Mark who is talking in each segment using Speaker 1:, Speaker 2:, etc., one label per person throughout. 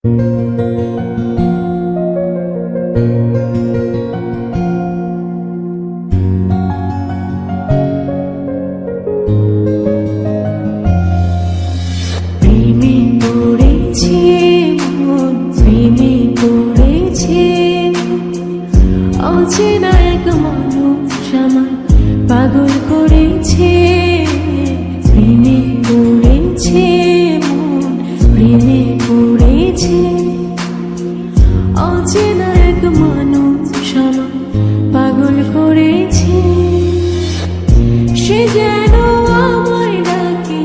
Speaker 1: প্রেমে পড়েছে মন, প্রেমে পড়েছে অচেনা এক মানুষ আমায় পাগল করেছে। প্রেমে পড়েছে মন, প্রেমে পড়েছে অচেনা এক মানুষ আমায় পাগল করেছে। সে যেন আমায় ডাকে,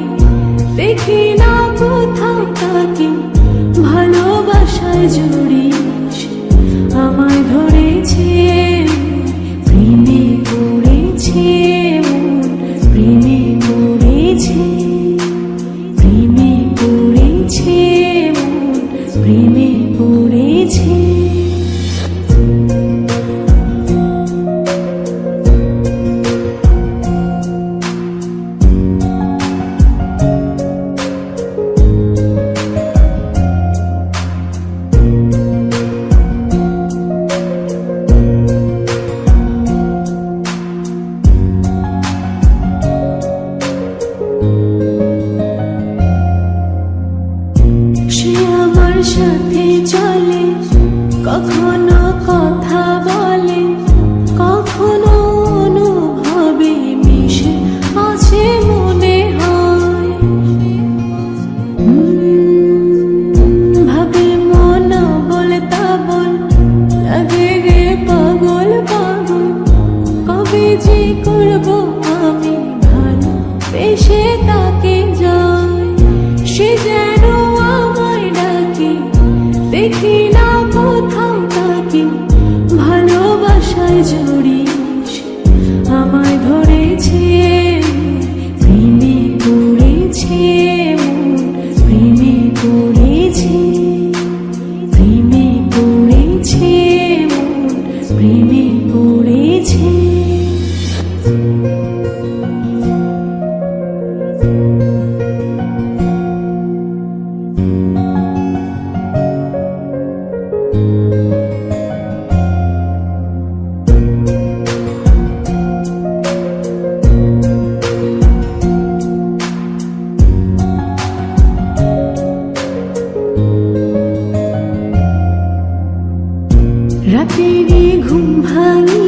Speaker 1: দেখি না কোথাও তাকে, ভালোবাসায় জড়িয়ে আমায় ধরেছে। প্রেমে পড়েছে মন, প্রেমে পড়েছে, প্রেমে পড়েছে মন, প্রেমে পড়েছে। আমার সাথে চলে, কখনো কথা বলে, কখনো অনুভবে মিশে আছে মনে হয়। ভাবে মন বলে তা বল, লাগে রে পাগল পাগল। কবে যে করবো আমি ভালো বেশে তাকে যাই। সে যেন আমায় ডাকে, দেখি না কোথাও তাকে, ভালোবাসায় জড়িয়ে আমায় ধরেছে। প্রেমে পড়েছে মন, প্রেমে পড়েছে, প্রেমে পড়েছে মন, প্রেমে পড়েছে। রাতেরই ঘুম ভাঙি